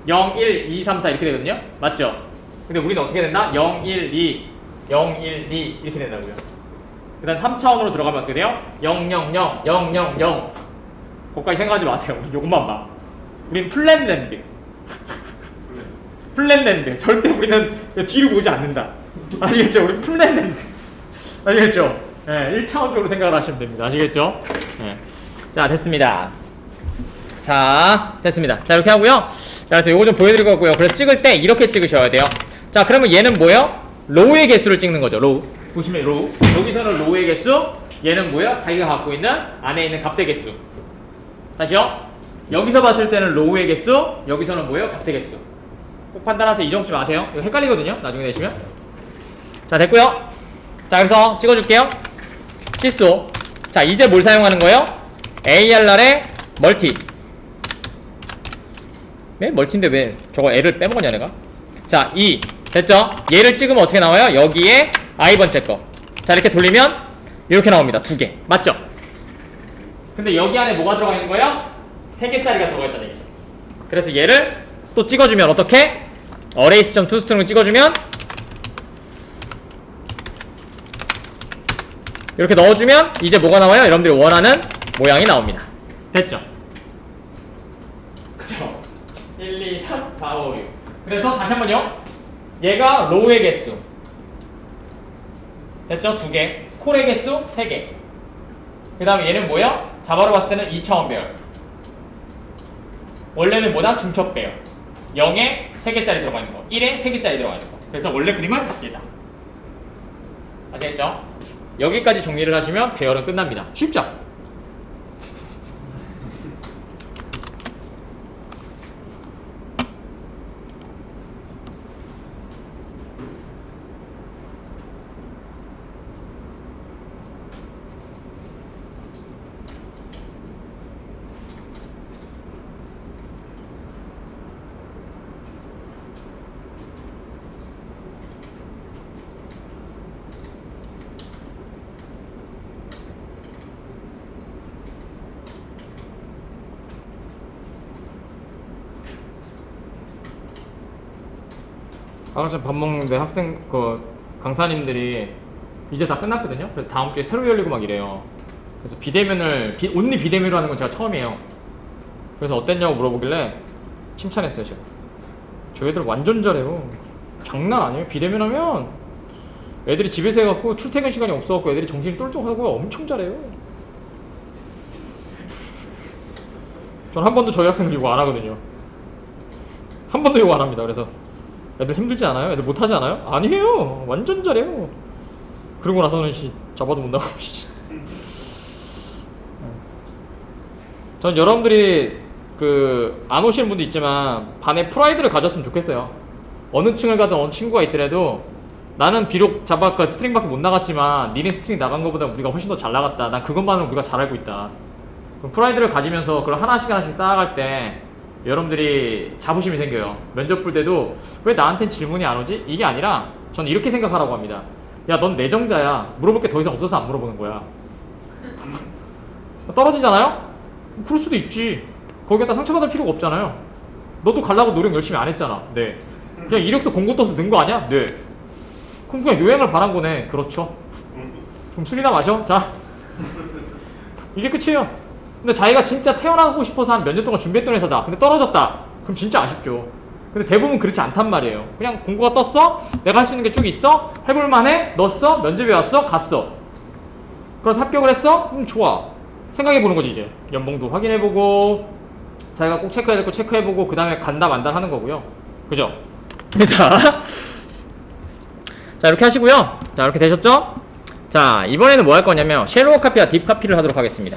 0, 1, 2, 3, 4 이렇게 되거든요. 맞죠? 근데 우리는 어떻게 된다? 0, 1, 2, 0, 1, 2 이렇게 된다고요. 그 다음 3차원으로 들어가면 어떻게 돼요? 0, 0, 0, 0, 0, 0. 거기까지 생각하지 마세요. 요것만 봐. 우린 플랜랜드. 플랜랜드. 절대 우리는 뒤로 보지 않는다. 아시겠죠? 우리 플랜랜드. 아시겠죠? 1차원적으로 생각을 하시면 됩니다. 아시겠죠? 자, 됐습니다. 자, 됐습니다. 자, 이렇게 하고요. 자, 그래서 요거 좀 보여드릴 거고요. 그래서 찍을 때 이렇게 찍으셔야 돼요. 자, 그러면 얘는 뭐예요? 로우의 개수를 찍는 거죠. 로우. 보시면 로우. 여기서는 로우의 개수. 얘는 뭐예요? 자기가 갖고 있는 안에 있는 값의 개수. 다시요. 여기서 봤을 때는 로우의 개수. 여기서는 뭐예요? 값의 개수. 꼭 판단하세요. 잊어먹지 마세요. 이거 헷갈리거든요. 나중에 내시면. 자, 됐고요. 자, 그래서 찍어줄게요. 실수. 자, 이제 뭘 사용하는 거예요? ARR의 멀티. 네? 멀티인데 왜 저거 L을 빼먹었냐 내가? 자, 2 됐죠? 얘를 찍으면 어떻게 나와요? 여기에 I번째 거. 자, 이렇게 돌리면 이렇게 나옵니다. 2개 맞죠? 근데 여기 안에 뭐가 들어가 있는 거예요? 3개짜리가 들어가 있다는 얘기죠. 그래서 얘를 또 찍어주면 어떻게? arrays.toString을 찍어주면 이렇게 넣어주면 이제 뭐가 나와요? 여러분들이 원하는 모양이 나옵니다. 됐죠? 그죠? 1, 2, 3, 4, 5, 6. 그래서 다시 한번요. 얘가 로우의 개수. 됐죠? 2개. 콜의 개수 3개. 그 다음에 얘는 뭐야? 자바로 봤을 때는 2차원 배열. 원래는 뭐다? 중첩 배열. 0에 3개짜리 들어가 있는 거, 1에 3개짜리 들어가 있는 거. 그래서 원래 그림은 바뀌다. 아시겠죠? 여기까지 정리를 하시면 배열은 끝납니다. 쉽죠? 아까 전에 밥 먹는데 학생 강사님들이 이제 다 끝났거든요. 그래서 다음 주에 새로 열리고 막 이래요. 그래서 온리 비대면으로 하는 건 제가 처음이에요. 그래서 어땠냐고 물어보길래 칭찬했어요. 제가 저 애들 완전 잘해요. 장난 아니에요. 비대면 하면 애들이 집에서 해갖고 출퇴근 시간이 없어갖고 애들이 정신이 똘똘하고 엄청 잘해요. 전 한 번도 저희 학생들 요거 안 하거든요. 한 번도 요거 안 합니다. 그래서 애들 힘들지 않아요? 애들 못하지 않아요? 아니에요. 완전 잘해요. 그러고 나서는 잡아도 못 나가고 전 여러분들이 안 오시는 분도 있지만 반에 프라이드를 가졌으면 좋겠어요. 어느 층을 가든 어느 친구가 있더라도 나는 비록 자바 스트링밖에 못 나갔지만 니네 스트링 나간 것보다 우리가 훨씬 더 잘 나갔다. 난 그것만은 우리가 잘 알고 있다. 그럼 프라이드를 가지면서 그걸 하나씩 쌓아갈 때 여러분들이 자부심이 생겨요. 면접 볼 때도 왜 나한텐 질문이 안 오지? 이게 아니라 저는 이렇게 생각하라고 합니다. 야, 넌 내정자야. 물어볼 게 더 이상 없어서 안 물어보는 거야. 떨어지잖아요? 그럴 수도 있지. 거기에다 상처받을 필요가 없잖아요. 너도 가려고 노력 열심히 안 했잖아. 네. 그냥 이력서 공고 떠서 넣은 거 아니야? 네. 그럼 그냥 요행을 바란 거네. 그렇죠. 그럼 술이나 마셔. 자. 이게 끝이에요. 근데 자기가 진짜 태어나고 싶어서 한 몇 년 동안 준비했던 회사다. 근데 떨어졌다. 그럼 진짜 아쉽죠. 근데 대부분 그렇지 않단 말이에요. 그냥 공고가 떴어? 내가 할 수 있는 게 쭉 있어? 해볼만해? 넣었어? 면접에 왔어? 갔어. 그래서 합격을 했어? 좋아. 생각해보는 거지 이제. 연봉도 확인해보고 자기가 꼭 체크해야 될 거 체크해보고 그 다음에 간다 만다 하는 거고요. 그죠? 자 이렇게 하시고요. 자 이렇게 되셨죠? 자 이번에는 뭐 할 거냐면 쉘로우 카피와 딥 카피를 하도록 하겠습니다.